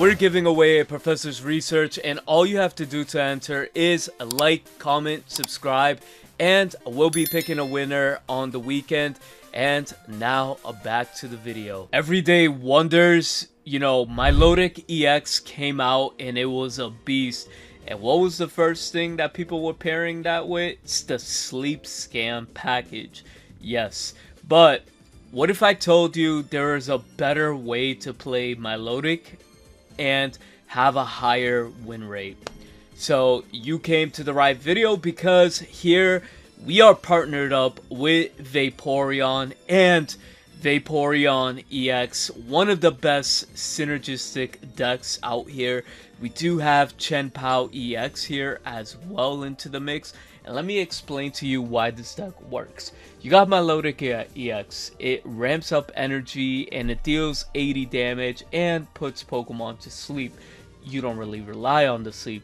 We're giving away a professor's research, and all you have to do to enter is like, comment, subscribe, and we'll be picking a winner on the weekend. And now back to the video. Everyday wonders, you know, Milotic EX came out and it was a beast. And what was the first thing that people were pairing that with? It's the sleep scam package. Yes, but what if I told you there is a better way to play Milotic and have a higher win rate? So you came to the right video, because here we are partnered up with Vaporeon and Vaporeon EX, one of the best synergistic decks out here. We do have Chien-Pao EX here as well into the mix, and let me explain to you why this deck works. You got Milotic EX, it ramps up energy and it deals 80 damage and puts Pokemon to sleep. You don't really rely on the sleep.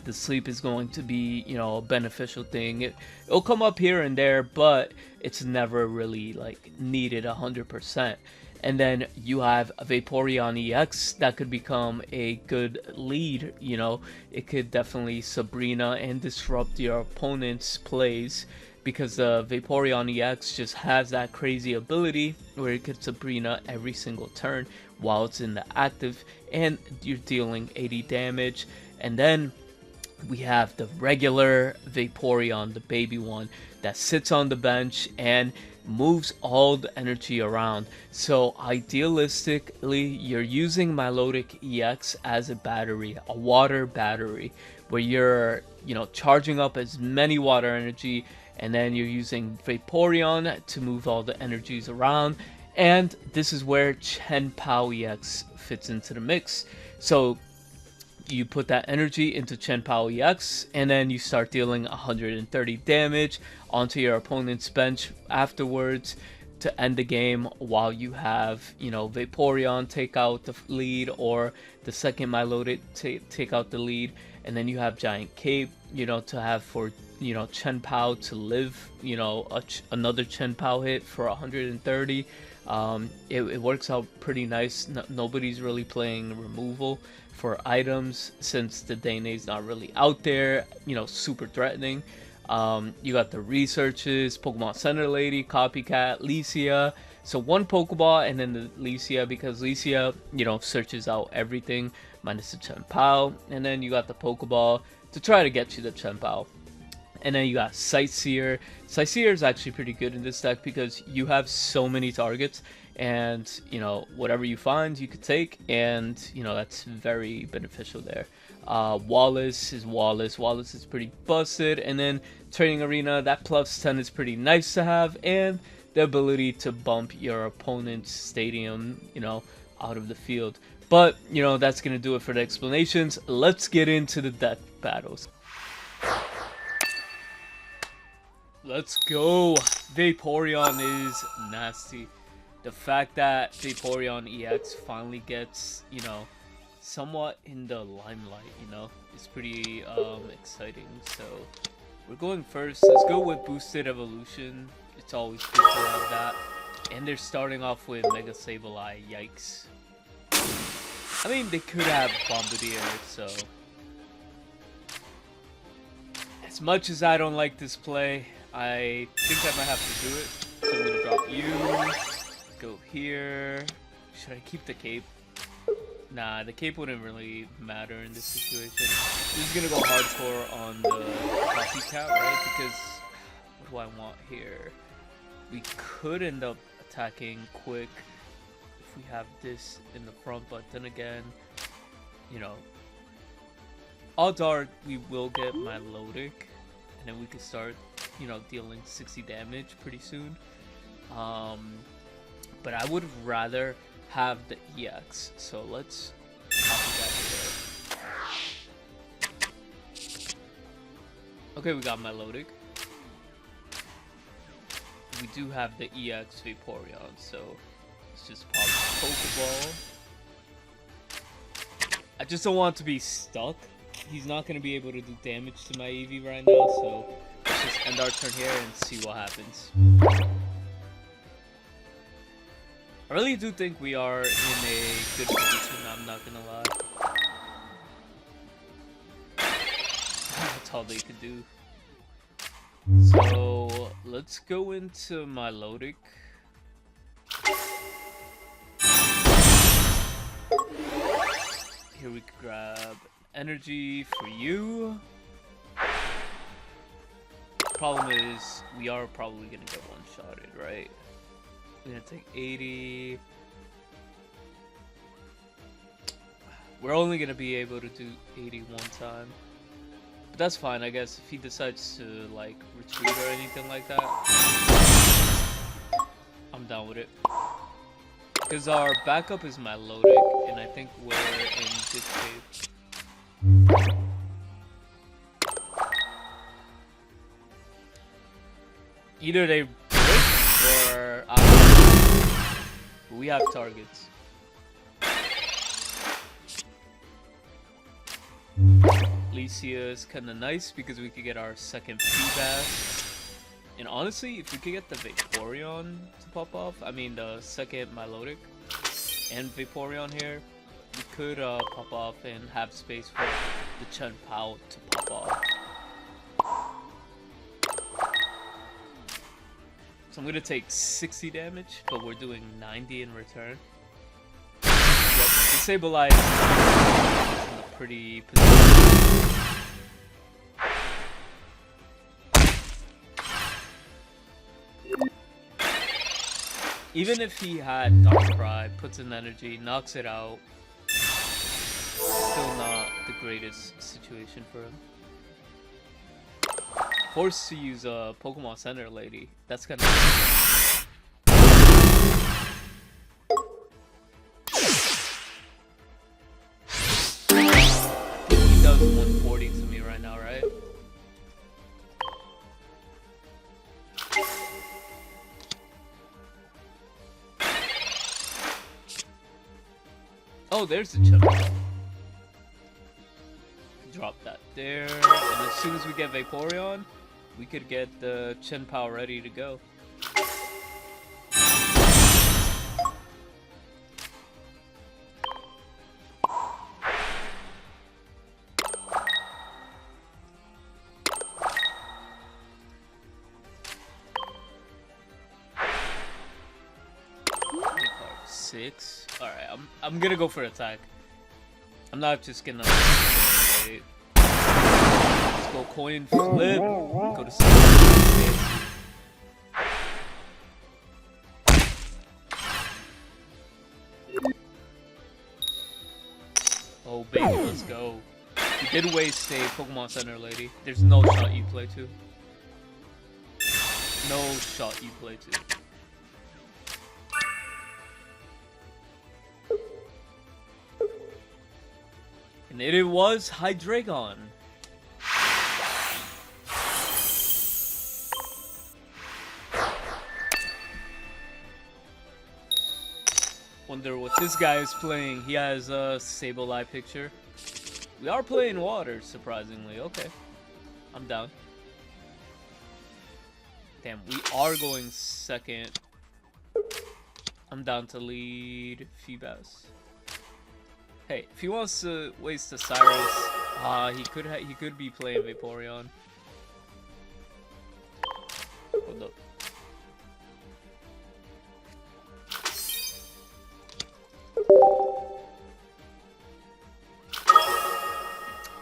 The sleep is going to be, you know, a beneficial thing. It'll come up here and there, but it's never really like needed 100%. And then you have Vaporeon EX that could become a good lead. You know, it could definitely Sabrina and disrupt your opponent's plays, because the Vaporeon EX just has that crazy ability where it could Sabrina every single turn while it's in the active, and you're dealing 80 damage. And then we have the regular Vaporeon, the baby one, that sits on the bench and moves all the energy around. So idealistically, you're using Milotic EX as a battery, a water battery, where you're, you know, charging up as many water energy, and then you're using Vaporeon to move all the energies around. And this is where Chien-Pao EX fits into the mix. So you put that energy into Chien-Pao EX, and then you start dealing 130 damage onto your opponent's bench afterwards to end the game, while you have, you know, Vaporeon take out the lead, or the second Milotic take out the lead. And then you have Giant Cape, you know, to have for, you know, Chien-Pao to live, you know, another Chien-Pao hit for 130. It works out pretty nice. Nobody's really playing removal for items, since the Dane's not really out there, you know, super threatening. You got the researches, Pokemon Center Lady, Copycat, Licia. So one Pokeball and then the Licia, because Licia, you know, searches out everything minus the Chien-Pao. And then you got the Pokeball to try to get you the Chien-Pao. And then you got Sightseer. Sightseer is actually pretty good in this deck, because you have so many targets, and, you know, whatever you find you could take, and, you know, that's very beneficial there. Wallace is Wallace. Wallace is pretty busted. And then Training Arena, that plus 10 is pretty nice to have, and the ability to bump your opponent's stadium, you know, out of the field. But, you know, that's gonna do it for the explanations. Let's get into the deck battles. Let's go. Vaporeon is nasty. The fact that Vaporeon EX finally gets, you know, somewhat in the limelight, you know, is pretty exciting. So we're going first. Let's go with Boosted Evolution. It's always good to have that. And they're starting off with Mega Sableye. Yikes. I mean, they could have Bombardier, so as much as I don't like this play, I think I might have to do it. So I'm gonna drop you, go here. Should I keep the cape? Nah, the cape wouldn't really matter in this situation. This is gonna go hardcore on the Copycat, right? Because what do I want here? We could end up attacking quick if we have this in the front, but then again, you know, odds are we will get Milotic, and then we could start, you know, dealing 60 damage pretty soon. But I would rather have the EX, so let's copy that here. Okay, we got Milotic. We do have the EX Vaporeon, so let's just pop the Pokeball. I just don't want to be stuck. He's not going to be able to do damage to my Eevee right now, so let's just end our turn here and see what happens. I really do think we are in a good position, I'm not gonna lie. all they could do. So let's go into Milotic. Here we could grab energy for you. Problem is, we are probably gonna get one-shotted, right? We're gonna take 80. We're only gonna be able to do 80 one time. But that's fine, I guess, if he decides to, like, retreat or anything like that. I'm down with it. Because our backup is Milotic, and I think we're in good shape. Either they break or we have targets. Licia is kind of nice because we could get our second Feebas. And honestly, if we could get the Vaporeon to pop off, I mean the second Milotic and Vaporeon here, we could pop off and have space for the Chen Pao to pop off. So I'm gonna take 60 damage, but we're doing 90 in return. Yep, Disabilize in a pretty position. Even if he had Darkrai, puts in energy, knocks it out, still not the greatest situation for him. Forced to use a Pokemon Center Lady. That's gonna. I think he does 140 to me right now, right? Oh, there's the chip. Drop that there, and as soon as we get Vaporeon, we could get the Chen Pao ready to go. Six. All right, I'm gonna go for attack. I'm not just gonna wait. Let's go coin flip. Go to sleep. Oh baby, let's go. You did waste a Pokemon Center Lady. There's no shot you play to. No shot you play to. And it was Hydreigon. Wonder what this guy is playing. He has a Sableye picture. We are playing water, surprisingly. Okay. I'm down. Damn, we are going second. I'm down to lead Feebas. Hey, if he wants to waste a Cyrus, he could be playing Vaporeon. Hold up.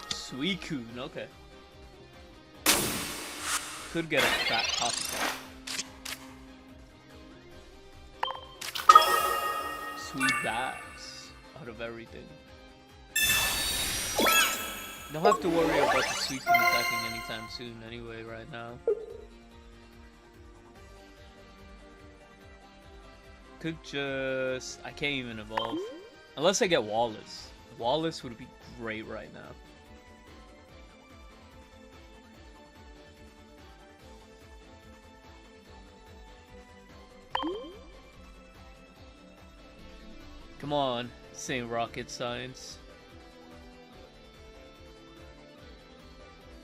Suicune, okay. Could get a fat copycat. Sweet bags out of everything. Don't have to worry about the Suicune attacking anytime soon anyway right now. Could just... I can't even evolve. Unless I get Wallace. Wallace would be great right now. Come on, this ain't rocket science.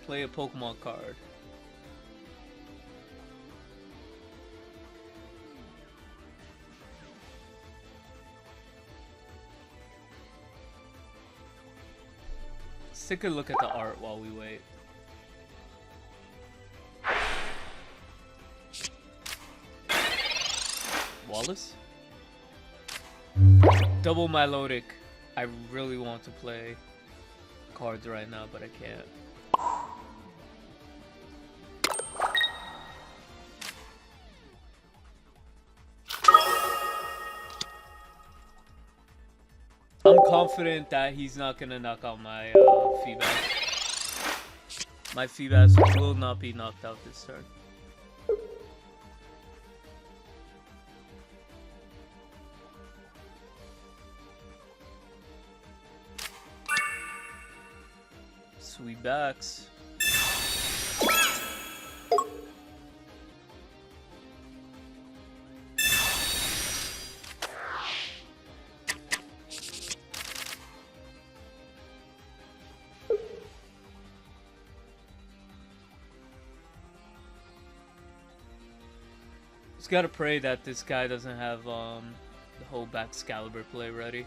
Play a Pokemon card. Let's take a look at the art while we wait. Wallace? Double Milotic. I really want to play cards right now, but I can't. I'm confident that he's not gonna knock out my Feebas. My Feebas will not be knocked out this turn. Sweet backs. Just gotta pray that this guy doesn't have the whole Excalibur play ready.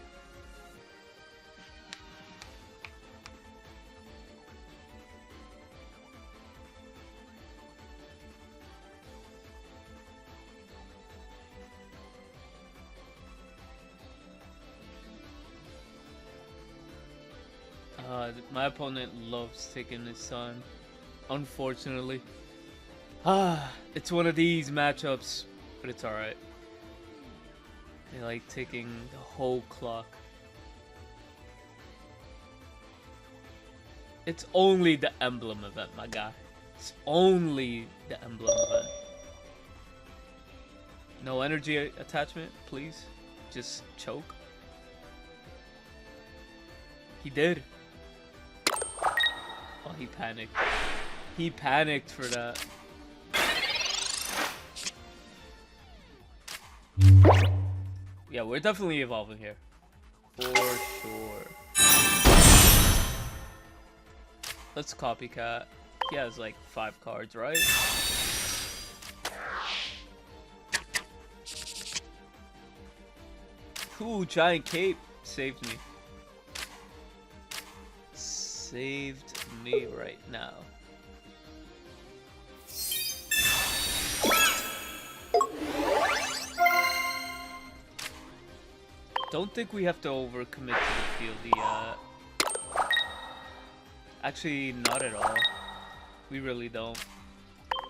My opponent loves taking his son, unfortunately. It's one of these matchups, but it's alright. They like taking the whole clock. It's only the emblem event, my guy. It's only the emblem event. No energy attachment, please. Just choke. He did. Oh, he panicked. He panicked for that. Yeah, we're definitely evolving here. For sure. Let's copycat. He has like 5 cards, right? Ooh, giant cape saved me. Saved me right now. Don't think we have to overcommit to the field yet. Actually, not at all. We really don't.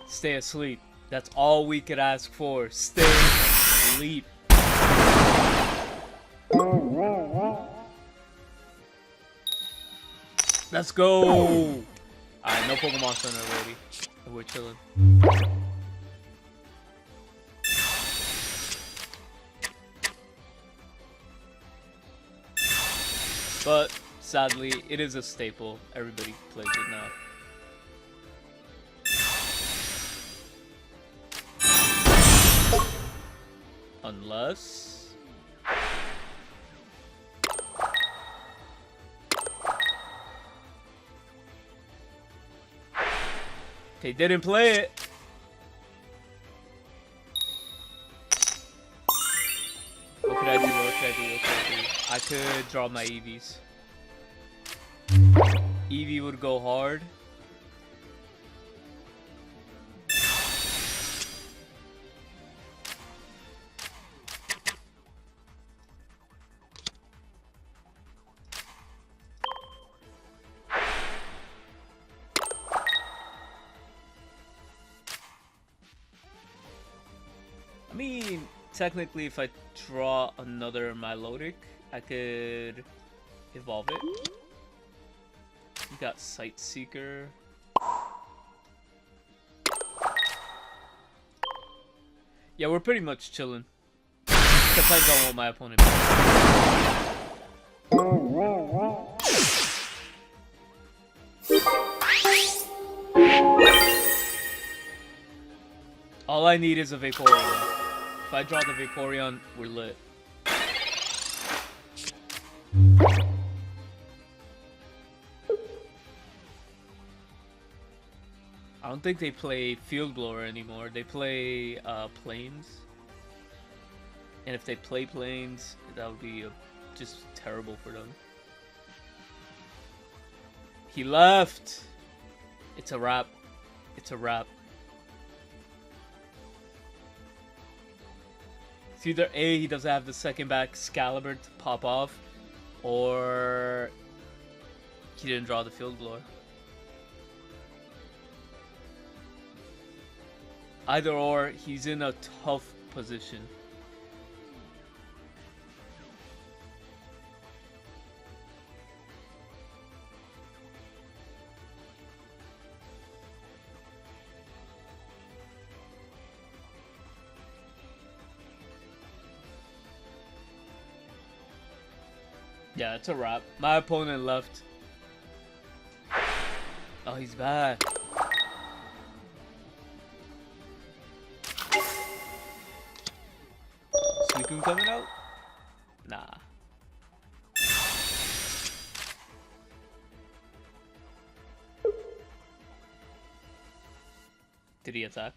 Stay asleep. That's all we could ask for. Stay asleep. Let's go! Alright, no Pokemon Center already. We're chilling. But, sadly, it is a staple. Everybody plays it now. Unless... They didn't play it. What could I do? What could I do? What could I do? I could draw my EVs. Eevee would go hard. I mean, technically, if I draw another Milotic, I could evolve it. We got Sightseeker. Yeah, we're pretty much chilling. Depends on what my opponent All I need is a Vaporeon. If I draw the Vaporeon, we're lit. I don't think they play Field Blower anymore. They play Plains. And if they play Plains, that would be just terrible for them. He left! It's a wrap. It's a wrap. It's either A, he doesn't have the second back Excalibur to pop off, or he didn't draw the Field Blower. Either or, he's in a tough position. Yeah, it's a wrap. My opponent left. Oh, he's back. Suicune coming out? Nah. Did he attack?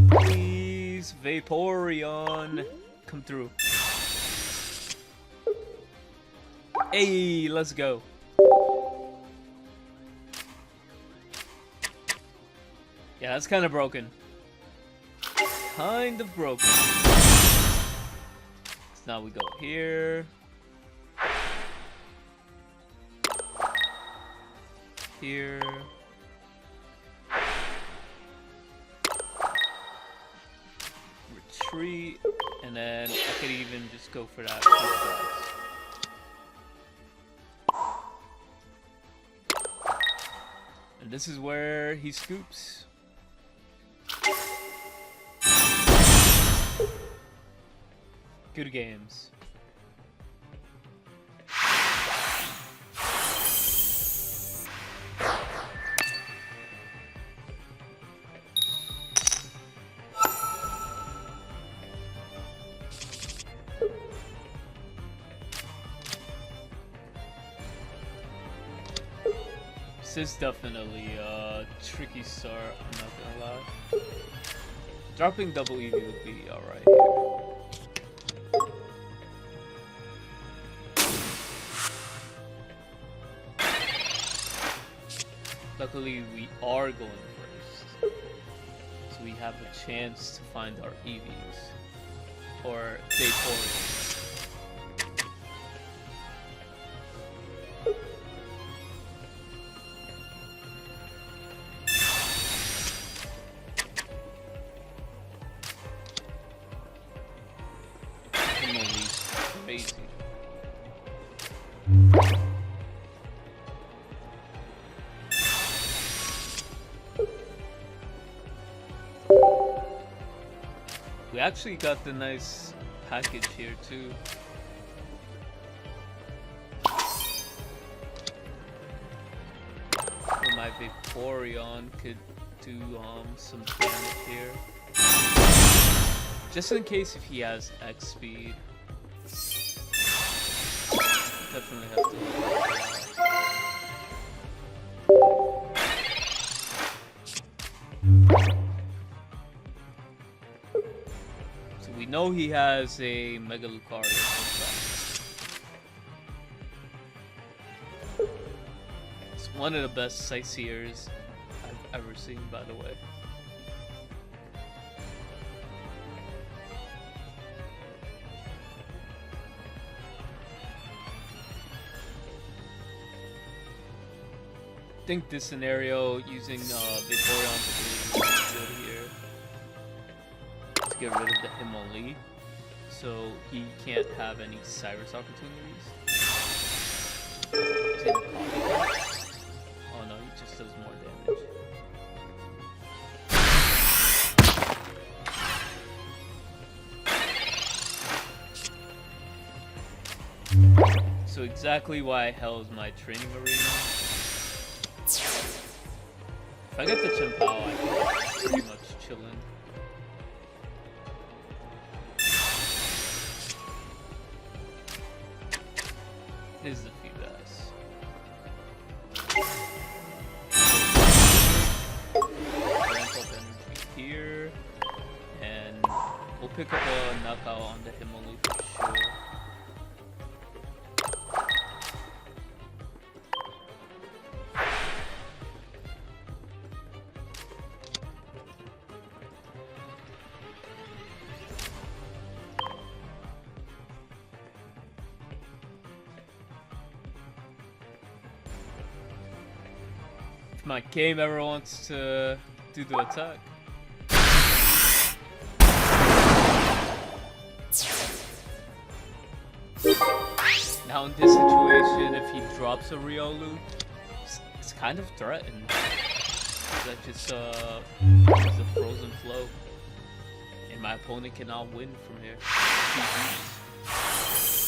Please, Vaporeon, come through. Hey, let's go. Yeah, that's kind of broken. Kind of broken. So now we go here. Here. Retreat. And then I could even just go for that. And this is where he scoops. Good games. This is definitely a tricky start, I'm not gonna lie. Dropping double Eevee would be alright here. Luckily, we are going first, so we have a chance to find our EVs, or Vaporeon. Crazy. We actually got the nice package here too. So my Vaporeon could do some damage here. Just in case if he has X speed. Definitely have to look at that. So we know he has a Mega Lucario. It's one of the best sightseers I've ever seen, by the way. I think this scenario using Vaporeon to really good here to get rid of the Hitmonlee, so he can't have any Cyrus opportunities. Oh no, he just does more damage. So exactly why I held my training arena. If I get the Chien-Pao, I can pretty much chill in. Here's the Feebas. Ramp up energy here, and we'll pick up a knockout on the Hitmonlee for sure. if my game ever wants to do the attack. Now in this situation, if he drops a Riolu, it's kind of threatened. That just is a frozen flow. And my opponent cannot win from here. GG.